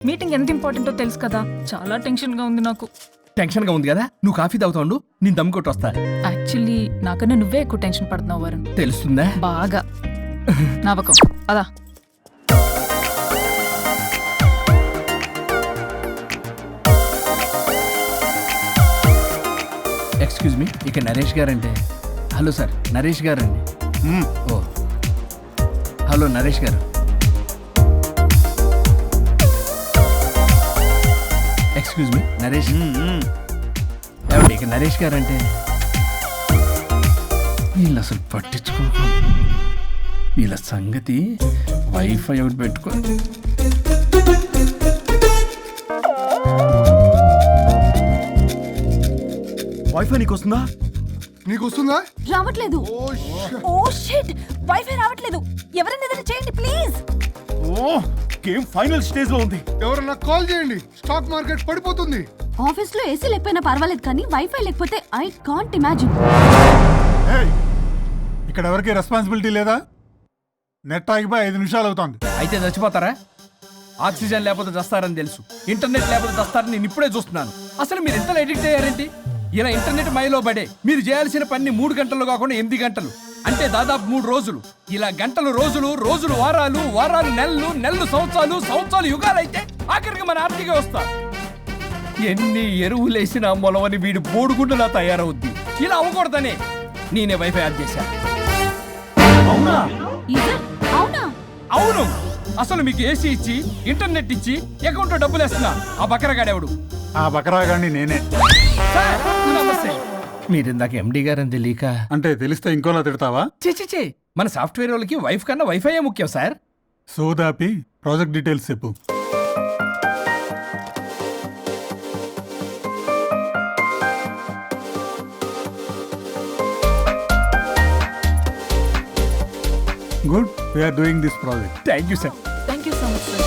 Meeting ఎంత ఇంపార్టెంటో తెలుసు కదా, చాలా టెన్షన్ గా ఉంది నాకు. టెన్షన్ గా ఉంది కదా, నువ్వు కాఫీ తాగుతా ఉండు, నేను దమ్ కొట్టి వస్తా. యాక్చువల్లీ నాకన్నా నువ్వే ఎక్కువ టెన్షన్ పడుతున్నావు వరుణ్. తెలుస్తుందా? బాగా నవ్వకం అదా. ఎక్స్క్యూజ్ మీ, ఇక Naresh guarantee. Hello sir, Naresh గారండి. ఓ హలో నరేష్ గారు. Excuse me Naresh. ఏమండి ఇక నరేష్ గారంటే. వీళ్ళు అసలు పట్టించుకో, వీళ్ళ సంగతి వైఫై అవుట్ పెట్టుకో. వైఫై నీకు వస్తుందా? నీకు వస్తుందా? రావట్లేదు. ఓ షిట్, వైఫై రావట్లేదు. ఎవరైనా ఏదైనా చేయండి ప్లీజ్. ఓ గేమ్ ఫైనల్ స్టేజ్ లో ఉంది. ఎవరన్నా కాల్ చేయండి, స్టాక్ మార్కెట్ పడిపోతుంది. ఆఫీస్ లో ఏసీ లేకపోయినా పర్వాలేదు కానీ వైఫై లేకపోతే ఐ కాంట్ ఇమాజిన్. ఇక్కడ ఎవరికి రెస్పాన్సిబిలిటీ లేదా? నెట్ ఆగిపోయి 5 నిమిషాలు అవుతుంది. అయితే చచ్చిపోతారా? ఆక్సిజన్ లేకపోతే చస్తారని తెలుసు, ఇంటర్నెట్ లేకపోతే చస్తారని నేను ఇప్పుడే చూస్తున్నాను. అసలు మీరు ఎంత ఎడిక్ట్ అయ్యారేంటి? ఇలా ఇంటర్నెట్ మైలో పడే మీరు చేయాల్సిన పని 3 గంటలు కాకుండా 8 గంటలు, అంటే దాదాపు 3 రోజులు. ఇలా గంటలు రోజులు, రోజులు వారాలు, వారాలు నెలలు, నెలలు సంవత్సరాలు, సంవత్సరాలు యుగాలు అయితే ఆఖరికి మన ఆర్థిక వ్యవస్థ ఎన్ని ఎరువులేసినా మొలవని వీడు బోడుగుండులా తయారవుద్ది. ఇలా అవ్వకూడదనే నేనే వైఫై ఆన్ చేశా. అవునా? అవునా? అవును. అసలు మీకు ఏసీ ఇచ్చి ఇంటర్నెట్ ఇచ్చి అకౌంట్లో డబ్బులు వేస్తున్నా ఆ బకరగాడెవడు? ఆ బకరాగాన్ని నేనే. మీరు ఇందాక ఎండి గారని తెలియక. అంటే తెలిస్తే ఇంకోలా తిడతావా? చే మన సాఫ్ట్వేర్ వాళ్ళకి వైఫ్ కన్నా వైఫై ముఖ్యం సార్. సోదాపి ప్రాజెక్ట్ డీటెయిల్స్ చెప్పు. Good, we are doing this project. Thank you sir. Thank you so much sir.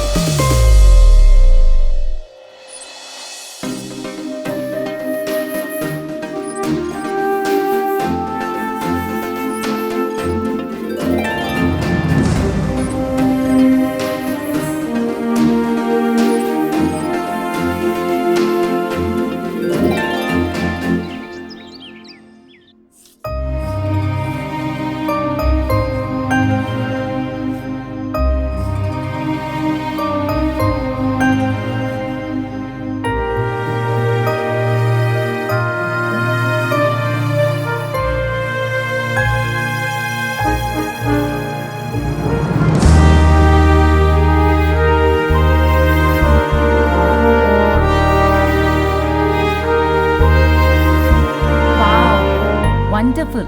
Wonderful.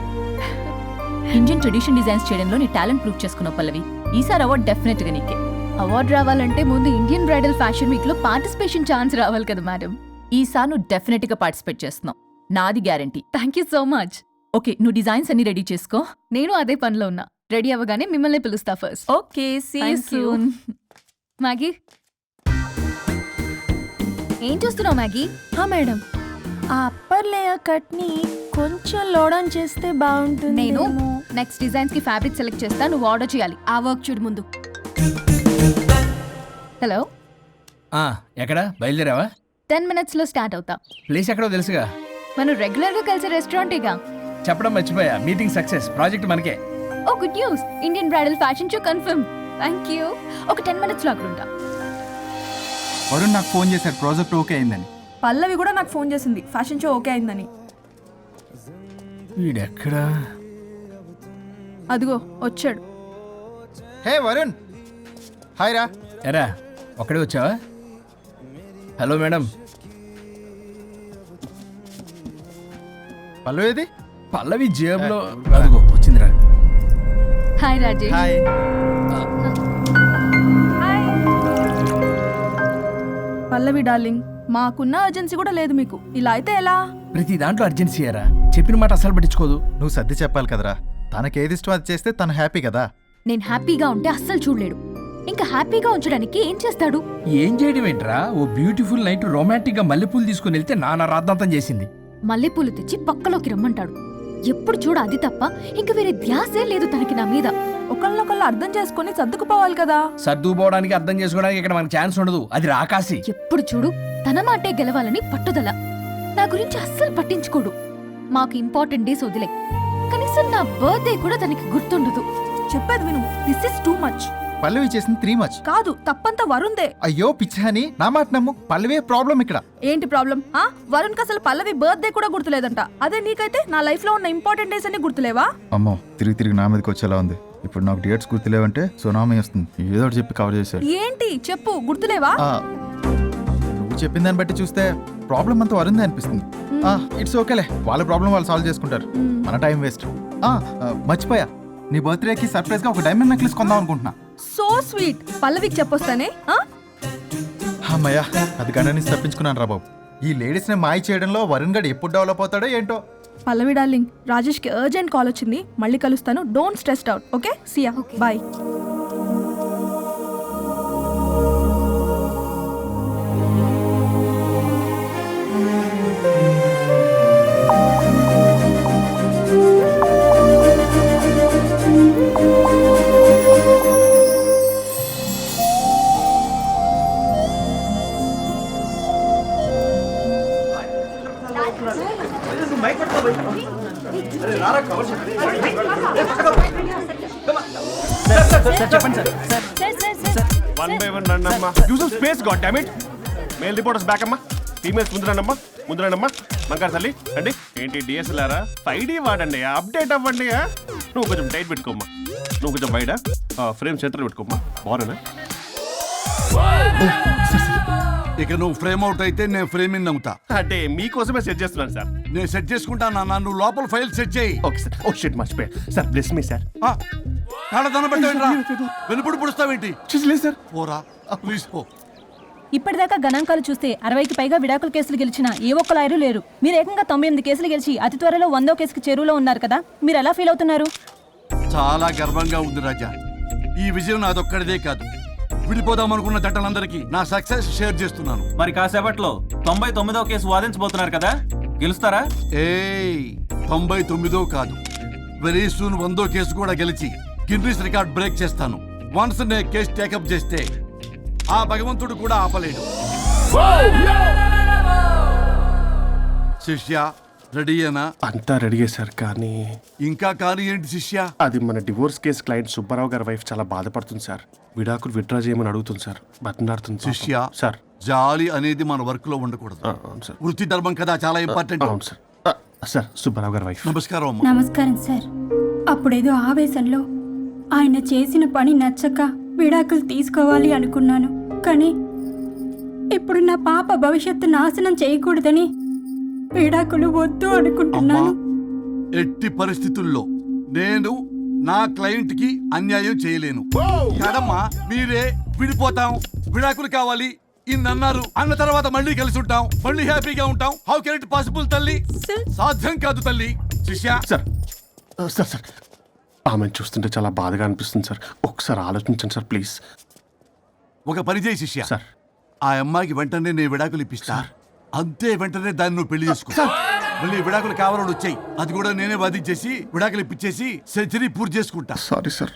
Indian tradition designs చేయడంలో నీ టాలెంట్ ప్రూవ్ చేసుకున్నావు పల్లవి. ఈసారి అవార్డు డెఫినెట్ గా నీకే. అవార్డు రావాలంటే ముందు ఇండియన్ బ్రైడల్ ఫ్యాషన్ వీక్ లో పార్టిసిపేషన్ ఛాన్స్ రావాలి కదా మేడం. ఈసారి నువ్వు డెఫినెట్ గా పార్టిసిపేట్ చేస్తున్నావు, నాది guarantee. Thank you so much. Okay, నువ్వు డిజైన్స్ అన్ని రెడీ చేసుకో. నేను అదే పనిలో ఉన్నా. రెడీ అవ్వగానే మిమ్మల్ని పిలుస్తా first. Okay, see you soon. Maggie, ఏం చూస్తున్నావు మ్యాగీ? మేడం, ఆ అప్పర్ లేయర్ కట్ ని కొంచెం లోడౌన్ చేస్తే బాగుంటుంది. నేను నెక్స్ట్ డిజైన్స్ కి ఫ్యాబ్రిక్ సెలెక్ట్ చేస్తా, నువ్వు ఆర్డర్ చేయాలి. ఆ వర్క్ చూడు ముందు. హలో, ఎక్కడ బయలుదేరావా? 10 minutes లో స్టార్ట్ అవుతా. ప్లేస్ ఎక్కడో తెలుసుగా. మనం రెగ్యులర్ గా కలిసే రెస్టారెంటేగా. చెప్పడం మర్చిపోయా, మీటింగ్ సక్సెస్, ప్రాజెక్ట్ మనకే. Oh good news, Indian bridal fashion show confirm. Thank you. ఒక 10 minutes లో అక్కడ ఉంటా. వరుణ్ నాకు ఫోన్ చేశాడు, ప్రాజెక్ట్ ఓకే అయిందని. పల్లవి కూడా నాకు ఫోన్ చేసింది, ఫ్యాషన్ షో ఓకే అయిందని. వీడెక్కడా? అదిగో వచ్చాడు. హే వరుణ్, హాయ్ రా. ఎరా ఒక్కడే వచ్చావా? Hello madam. పల్లవి ఏది? పల్లవి జేబులో. అదిగో వచ్చిందిరా. హాయ్ రాజేష్. హాయ్. పల్లవి డార్లింగ్, మాకున్న అర్జెన్సీ కూడా లేదు మీకు. ఇలా అయితే ఎలా? ప్రతి దాంట్లో అర్జెన్సీ అరా, చెప్పిన మాట అసలు పట్టించుకోదు. నువ్వు సర్ది చెప్పాలి కదరా, తనకేది ఇష్టం అది చేస్తే తను హ్యాపీ కదా. నేను హ్యాపీగా ఉంటే అస్సలు చూడలేడు, ఇంకా హ్యాపీగా ఉంచడానికి ఏం చేస్తాడు? ఏం చేయడం ఏంట్రా, ఓ బ్యూటిఫుల్ నైట్ రొమాంటిక్ గా మల్లెపూలు తీసుకుని వెళ్తే నాన్న రాద్దాంతం చేసింది. మల్లెపూలు తెచ్చి పక్కలోకి రమ్మంటాడు. ఎప్పుడు చూడ అది తప్ప ఇంక వేరే ధ్యాసే లేదు తనకి నా మీద. ఒకళ్ళనొకళ్ళు అర్థం చేసుకొని సర్దుకుపోవాలి కదా. సర్దుకుపోవడానికి అర్థం చేసుకోవడానికి ఇక్కడ మనకి ఛాన్స్ ఉండదు. అది రాకాసి. ఎప్పుడు చూడు తన మాటే గెలవాలని పట్టుదల. నా గురించి అస్సలు పట్టించుకోడు. మాకు ఇంపార్టెంట్ డేస్ వదిలే, కనీసం నా బర్త్డే కూడా తనకి గుర్తుండదు. చెప్పేది విను, దిస్ ఇస్ టూ మచ్. పల్లవి చేసింది 3 మచ్. కాదు, తప్పంతా వరుణ్దే. అయ్యో పిచ్చాని, నా మాట నమ్ము. పల్లవే ప్రాబ్లం ఇక్కడ. ఏంటి ప్రాబ్లం? వరుణ్ కి అసలు పల్లవి బర్త్డే కూడా గుర్తులేదంట. అదే నీకైతే నా లైఫ్ లో ఉన్న ఇంపార్టెంట్ డేస్ అన్ని గుర్తులేవా? అమ్మో, తిరిగి నా మీదకి వచ్చేలా ఉంది. ఇప్పుడు నాకు డేట్స్ గుర్తులేవంటే సునామీ వస్తుంది. ఏదో ఒకటి చెప్పి కవర్ చేశాడు. ఏంటి చెప్పు, గుర్తులేవా? నువ్వు చెప్పిన దాన్ని బట్టి చూస్తే ప్రాబ్లం అంతా వరుందే అనిపిస్తుంది. ఇట్స్ ఓకేలే, వాళ్ళ ప్రాబ్లం వాళ్ళు సాల్వ్ చేసుకుంటారు. మన టైం వేస్ట్. మర్చిపోయా, నీ బర్త్డేకి సర్ప్రైజ్ గా ఒక డైమండ్ నెక్లెస్ కొందాం అనుకుంటున్నా. So sweet. పల్లవికి చెప్పొస్తానే. అమ్మయ్యా, అది గంట నుంచి తప్పించుకున్నాను రా బాబు. ఈ లేడీస్ ని మాయ చేయడంలో వరుణ్ గడ్ ఎప్పుడు డెవలప్ అవుతాడో ఏంటో. పల్లవి డార్లింగ్, రాజేష్ కి అర్జెంట్ కాల్ వచ్చింది. మళ్ళీ కలుస్తాను. Don't stressed out. Okay, see ya, bye. One by one రండి అమ్మా. Use space god damn it. Male reporters back అమ్మా. ఫీమేల్స్ ముందు రండి అమ్మా. మంగారు తల్లి అండి. ఏంటి డిఎస్ఎల్ఆరా? 5D వాడండి, అప్డేట్ అవ్వండి. నువ్వు కొంచెం టైట్ పెట్టుకోమ్మా. నువ్వు కొంచెం బయట ఫ్రేమ్ సెంటర్ పెట్టుకోమ్మా. బాగున్నా? ఇక నువ్వు ఫ్రేమ్ అవుట్ అయితే నేను ఫ్రేమ్ ఇన్ అవుతా. అంటే మీకోసమే సెట్ చేస్తున్నాను సార్. నేను సెట్ చేసుకుంటాను అన్న, నువ్వు లోపల ఫైల్ సెట్ చేయి. Okay sir. ఓ షిట్, మర్చిపోయా సార్. Bless me sir. కాళ్ళ పెట్టేంట్రా, వెనుపుడు పుడుస్తావేంటి? చూసలేదు సార్. పోరా ప్లీజ్ పో. ఇప్పటిదాకా గణాంకాలు చూస్తే 60కి పైగా విడాకుల కేసులు గెలిచిన ఏ ఒక్క లాయరు లేరు. మీరు ఏకంగా 98 కేసులు గెలిచి అతి త్వరలో 100వ కేసుకి చేరువలో ఉన్నారు కదా. మీరు ఎలా ఫీల్ అవుతున్నారు? చాలా గర్వంగా ఉంది రాజా. ఈ విజయం నాదొక్కడిదే కాదు, విడిపోదాం అనుకున్న జంటలందరికీ నా సక్సెస్ షేర్ చేస్తున్నాను. మరి కాసేపట్లో 99వ కేసు వాదించబోతున్నారు కదా, గెలుస్తారా? 99 కాదు, వెరీ సూన్ 100వ కేసు కూడా గెలిచి గిన్నిస్ రికార్డ్ బ్రేక్ చేస్తాను. వన్స్ నే కేసు టేకప్ చేస్తే ఆ భగవంతుడు కూడా ఆపలేడు. శిష్య రెడీయేనా? అంతా రెడీయే సార్. కానీ ఇంకా కానీ ఏంటి శిష్య? అది మన డివోర్స్ కేసు క్లయింట్ సుబ్బారావు గారి వైఫ్ చాలా బాధపడుతుంది సార్. విడాకులు విత్డ్రా చేయమని అడుగుతుంది సార్. బతినాడుతుంది శిష్య. సార్, జాలి అనేది మన వర్క్ లో ఉండకూడదు. అవును సార్. వృత్తి ధర్మం కదా, చాలా ఇంపార్టెంట్. అవును సార్. సార్, సుబ్బారావు గారి వైఫ్. నమస్కారం అమ్మా. నమస్కారం సార్. అప్పుడేదో ఆవేశంలో ఆయన చేసిన పని నచ్చక విడాకులు తీసుకోవాలి అనుకున్నాను. కానీ ఇప్పుడు నా పాప భవిష్యత్తు నాశనం చేయకూడదని విడాకులు వద్దు అనుకుంటున్నాను. ఎట్టి పరిస్థితుల్లో నేను నా క్లయింట్ కి అన్యాయం చేయలేను కదమ్మా. మీరే విడిపోతాం, విడాకులు కావాలి ఇన్నన్నారు అన్న తర్వాత మళ్ళీ కలిసి ఉంటాం, మళ్ళీ హ్యాపీగా ఉంటాం. హౌ కెన్ ఇట్ పాసిబుల్ తల్లి? సాధ్యం కాదు తల్లి. శిష్య సార్, సార్ సార్ ఆమెను చూస్తుంటే చాలా బాధగా అనిపిస్తుంది సార్. ఒకసారి ఆలోచించండి సార్ ప్లీజ్. ఒక పని చేయి శిష్య, సార్ ఆ అమ్మాయికి వెంటనే నేను విడాకులు ఇప్పిస్తా. అంతే, వెంటనే దాన్ని నువ్వు పెళ్లి చేసుకో. మళ్ళీ విడాకులు కావాలని వచ్చాయి, అది కూడా నేనే వాదించేసి విడాకులు ఇప్పించేసి సెంచరీ పూర్తి చేసుకుంటా. Sorry sir.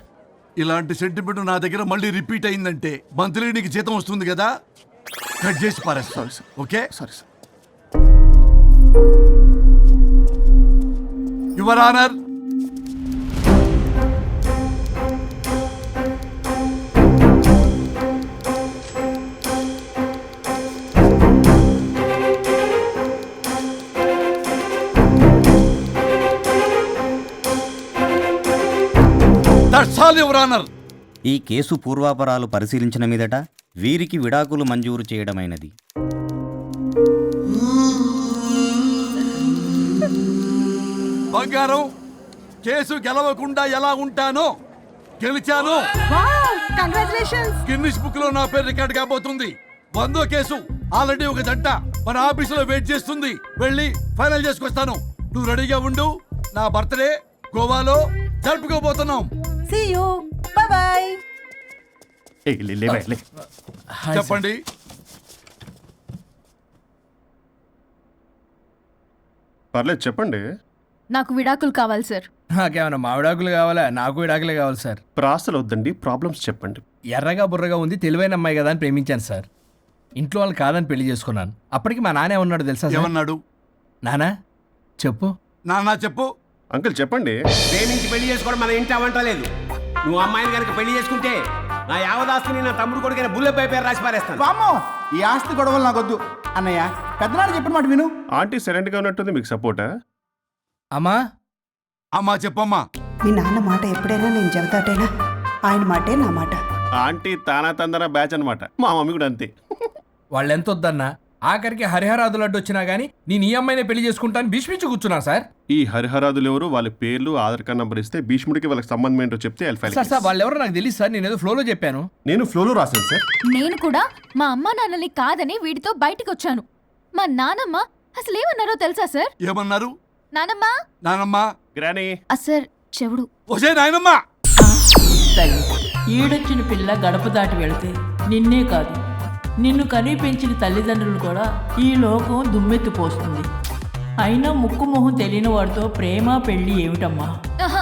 ఇలాంటి సెంటిమెంట్ నా దగ్గర మళ్ళీ రిపీట్ అయిందంటే మంత్లీ నీకు జీతం వస్తుంది కదా, కట్ చేసి పారేస్తా. Sorry sir. Okay, sorry sir. Your honour, ఈ కేసు పూర్వాపరాలు పరిశీలించిన మీదట వీరికి విడాకులు మంజూరు చేయడమైనది. బంగారం, కేసు గెలవకుండా ఎలా ఉంటానో గెలిచాను. కంగ్రాచులేషన్స్. గిన్నిస్ బుక్ లో నా పేరు రికార్డ్ కాబోతుంది. 100వ కేసు ఆల్రెడీ ఒక జంట మన ఆఫీసులో వెయిట్ చేస్తుంది. వెళ్ళి ఫైనల్ చేసుకొస్తాను. నువ్వు రెడీగా ఉండు. నా బర్త్డే గోవాలో జరుపుకోబోతున్నాం. See you. Bye bye. చెప్పండి. పర్లేదు చెప్పండి. నాకు విడాకులు కావాలి సార్. నాకేమన్నా మామిడాకులు కావాలా? నాకు విడాకులే కావాలి సార్. ప్రాసలు వద్దండి, ప్రాబ్లమ్స్ చెప్పండి. ఎర్రగా బుర్రగా ఉంది, తెలివైన అమ్మాయి కదా అని ప్రేమించాను సార్. ఇంట్లో వాళ్ళు కాదని పెళ్లి చేసుకున్నాను. అప్పటికి మా నాన్న ఏమన్నాడు తెలుసా సార్? ఏమన్నాడు? నానా చెప్పు. నాన్న చెప్పు. అంకుల్ చెప్పండి. ప్రేమించి పెళ్లి చేసుకోవడం మన ఇంటి అవంటలేదు. నువ్వు అమ్మాయిని కనుక పెళ్లి చేసుకుంటే నా యావదాస్తిని నా తమ్ముడు కొడుకైన బుల్లెపై పేరు రాసి పారేస్తాను. వామ్మో, ఈ ఆస్తి గొడవలు నాకొద్దు అన్నయ్య. పెద్దనాడు చెప్పిన మాట విను. ఆంటీ సైలెంట్ గా ఉన్నట్టుంది, మీకు సపోర్టా? అమ్మా అమ్మా చెప్పమ్మా. మీ నాన్న మాట ఎప్పుడైనా నేను చెబుతాటేనా? ఆయన మాటే నా మాట. ఆంటీ తానా తందన బ్యాచ్ అనమాట. మా మమ్మీ కూడా అంతే. వాళ్ళు ఎంత వద్దన్నా ఆఖరికి హరిహరాదులు అడ్డు వచ్చినా గానీ నేను ఈ అమ్మాయినే పెళ్లి చేసుకుంటాను భీష్మించి కూర్చున్నా సార్. ఈ హరిహరాదులు ఎవరు, వాళ్ళ పేర్లు, ఆధార్ కార్డ్ నంబర్ ఇస్తే భీష్ముడికి వాళ్ళకి సంబంధం ఏంటో చెప్తే సార్ వాళ్ళు ఎవరో నాకు తెలియదు సార్. నేను ఏదో ఫ్లోలో చెప్పాను. నేను ఫ్లోలో రాశాను సార్. నేను కూడా మా అమ్మా నాన్నని కాదని వీడితో బయటికి వచ్చాను. మా నానమ్మ అసలు ఏమన్నారో తెలుసా సార్? ఏమన్నారు? నానమ్మ నానమ్మా. గ్రానీ. సార్ చెవుడు. ఒసే నాయనమ్మా. ఈడొచ్చిన పిల్ల గడప దాటి వెళితే నిన్నే కాదు, నిన్ను కనీ పెంచిన తల్లిదండ్రులు కూడా ఈ లోకం దుమ్మెత్తిపోస్తుంది. అయినా ముక్కు మొహం తెలియని వాడితో ప్రేమ పెళ్లి ఏమిటమ్మా? ఆహా,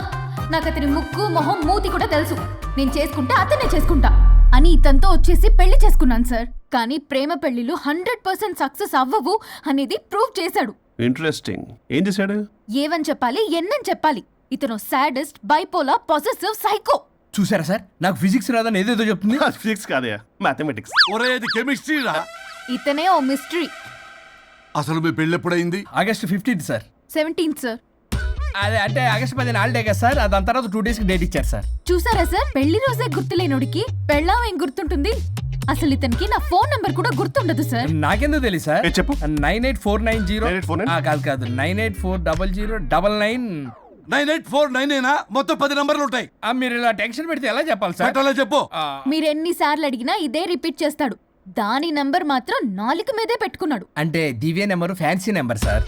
నాకు అతని ముక్కు మొహం మూతి కూడా తెలుసు. నేను చేసుకుంటా అతనే చేసుకుంటా అని ఇతనితో వచ్చేసి పెళ్లి చేసుకున్నాను సార్. కానీ ప్రేమ పెళ్లిలు 100% సక్సెస్ అవ్వవు అనేది ప్రూవ్ చేశాడు. ఇంట్రెస్టింగ్. ఏం చేశాడు? ఏవని చెప్పాలి, ఎన్నని చెప్పాలి. ఇతను సాడెస్ట్, బైపోలా, పొసెసివ్, సైకో. చూసారా సార్, నాకు ఫిజిక్స్ రాదని ఏదేదో చెప్తుంది. ఫిజిక్స్ కాదయా, మ్యాథమెటిక్స్. ఒరే ఇది కెమిస్ట్రీ రా. ఇతనే ఓ మిస్టరీ. అసలు మీ పెళ్ళి ఎప్పుడైంది? August 15th sir. 17th sir. అదే అంటే ఆగస్ట్ 15 హాలిడే కదా సార్. దాని తర్వాత 2 days డేట్ ఇచ్చారు సార్. చూసారా సార్, పెళ్లి రోజే గుర్తులేనోడికి పెళ్ళాం ఏం గుర్తుంటుంది? అసలు ఇతనికి నా ఫోన్ నంబర్ కూడా గుర్తుండదు సార్. నాకెందుకు తెలియదు సార్? చెప్పు. 98490 కాదు 9840099. 98499 మొత్తం 10 నంబర్లు ఉంటాయి. మీరు ఇలా టెన్షన్ పెడితే ఎలా చెప్పాలి సార్? అలా చెప్పు. మీరు ఎన్నిసార్లు అడిగినా ఇదే రిపీట్ చేస్తాడు. దాని నంబర్ మాత్రం 4 మీదే పెట్టుకున్నాడు. అంటే దివ్య నెంబర్ ఫ్యాన్సీ నెంబర్ సార్.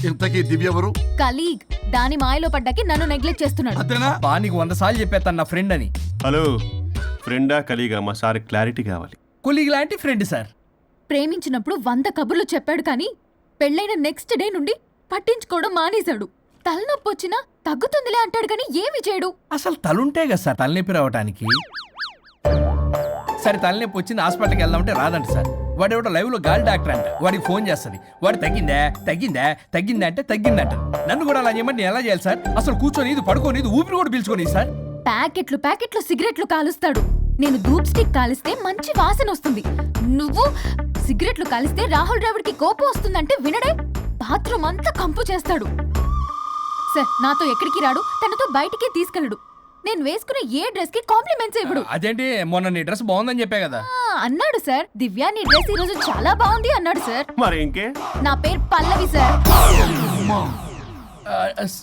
ఇంతకీ దివ్య ఎవరు? కలీగ్. దాని మాయలో పడ్డాకి నన్ను నెగ్లెక్ట్ చేస్తున్నాడు. అంతేనా? బా నీకు 100 సార్లు చెప్పేస్తాను నా ఫ్రెండ్ అని. హలో, ఫ్రెండా కలీగా? మా సార్ క్లారిటీ కావాలి. కొలీగ్ లాంటి ఫ్రెండ్ సార్. ప్రేమించినప్పుడు 100 కబుర్లు చెప్పాడు కానీ పెళ్ళైన నెక్స్ట్ డే నుండి పట్టించుకోవడం మానేశాడు. తలనొప్పి వచ్చినా తగ్గుతుందిలే అంటాడు కానీ ఏమి చేయడు. అసలు తలుంటే కదా సార్ తలనొప్పి రావడానికి. సరే తలనొప్పి వచ్చింది హాస్పిటల్కి వెళ్దామంటే రాదంట సార్. వాడు ఎవడో లైవ్ లో గాలి డాక్టర్ అంట. వాడికి ఫోన్ చేస్తుంది. వాడు తగ్గిందా అంటే తగ్గిందంట. నన్ను కూడా అలా చేయమంటే నేను ఎలా చేయాలి సార్? అసలు కూర్చొని ఇది పడుకోని ఇది ఊపిరి కూడా పీల్చుకొని సార్. ప్యాకెట్లు సిగరెట్లు కాలుస్తాడు. నేను ధూప్ స్టిక్ కాలిస్తే మంచి వాసన వస్తుంది. నువ్వు సిగరెట్లు కాలిస్తే రాహుల్ ద్రావిడ్కి కోపం వస్తుందంటే వినడే. బాత్రూమ్ అంతా కంపు చేస్తాడు. సార్ నాతో ఎక్కడికి రాడు, తనతో బయటికి తీసుకెళ్ళడు. నేను వేసుకునే ఏ డ్రెస్ కి కాంప్లిమెంట్స్ ఇవ్వడు. అదేంటి మొన్న నీ డ్రెస్ బాగుందని చెప్పా కదా. అన్నాడు సార్. దివ్య నీ డ్రెస్ ఈ రోజు చాలా బాగుంది అన్నాడు సార్. మరి ఇంకే? నా పేరు పల్లవి సార్.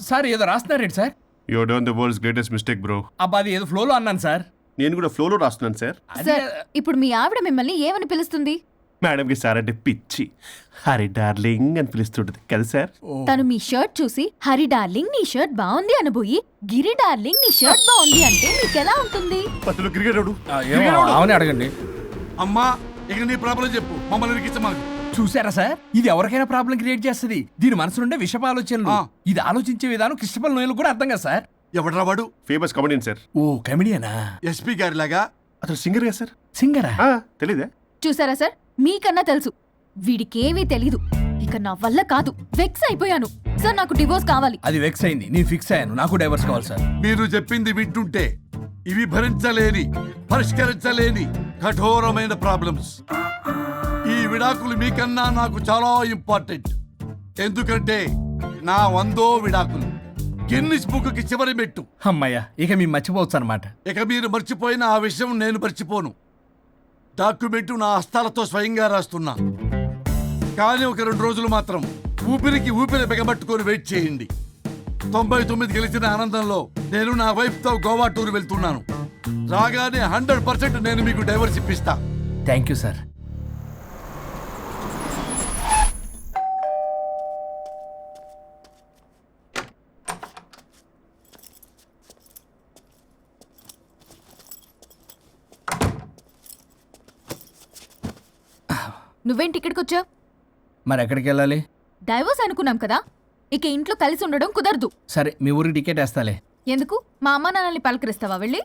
సార్ ఏదో రాస్తున్నారేంటి sir? You done the world's greatest mistake bro. అబ్బా అది ఏదో ఫ్లోలో అన్నాను సార్. నేను కూడా ఫ్లోలో రాస్తున్నాను సార్. సార్ ఇప్పుడు మీ ఆవిడ మిమ్మల్ని ఏమని పిలుస్తుంది? మేడంకి సార్ అంటే పిచ్చి. హరి డార్లింగ్ అని పిలుస్తుంటది కదా సార్. తను మీ షర్ట్ చూసి హరి డార్లింగ్ నీ షర్ట్ బాగుంది అనబోయి గిరి డార్లింగ్ నీ షర్ట్ బాగుంది అంటే మీకెలా ఉంటుంది? పత్తులు క్రికెట్ అవునే అడగండి. అమ్మా ఇక నీ ప్రాబ్లం చెప్పు, మమ్మల్ని ఇరికించమాకు. చూసారా సార్, ఇది ఎవరికైనా ప్రాబ్లం క్రియేట్ చేస్తుంది. దీని మనసు నుండే విషప ఆలోచనలు. ఇది ఆలోచించే విధానం కృష్ణపల్ నోయలు కూడా అర్థం కదా సార్. ఎవడరా వాడు? Famous comedian sir. ఓ కమెడియనా? ఎస్పీ గారి లాగా. అతను సింగర్ కదా సార్. సింగరా? తెలీదా? చూసారా సార్, మీకన్నా తెలుసు. వీడికేమీ తెలీదు. ఇక నా వల్ల కాదు, వెక్స్ అయిపోయాను సార్. నాకు డివోర్స్ కావాలి. అది వెక్స్ అయింది, నేను ఫిక్స్ అయ్యాను. నాకు డైవర్స్ కావాలి సార్. మీరు చెప్పింది వింటుంటే ఇవి భరించలేని, పరిష్కరించలేని కఠోరమైన ప్రాబ్లమ్స్. ఈ విడాకులు మీకన్నా నాకు చాలా ఇంపార్టెంట్. ఎందుకంటే నా 100వ విడాకులు గిన్నిస్ బుక్కి చివరి మెట్టు. అమ్మయ్య, ఇక మేము మర్చిపోవచ్చు అనమాట. ఇక మీరు మర్చిపోయిన ఆ విషయం నేను మర్చిపోను. డాక్యుమెంటు నా హస్తాలతో స్వయంగా రాస్తున్నా. కానీ ఒక 2 రోజులు మాత్రం ఊపిరికి ఊపిరి బిగబట్టుకొని వెయిట్ చేయండి. 99 గెలిచిన ఆనందంలో నేను నా వైఫ్తో గోవా టూర్ వెళ్తున్నాను. రాగానే 100% నేను మీకు డైవర్స్ ఇప్పిస్తా. Thank you sir. నువ్వేంటి ఇక్కడికి వచ్చావు? మరి ఎక్కడికి వెళ్ళాలి? డైవోర్స్ అనుకున్నాం కదా. ఇక ఇంట్లో కలిసి ఉండడం కుదరదు. సరే మీ ఊరికి టికెట్ వేస్తాలే. ఎందుకు? మా అమ్మ నాన్నల్ని పలకరిస్తావా వెళ్ళి?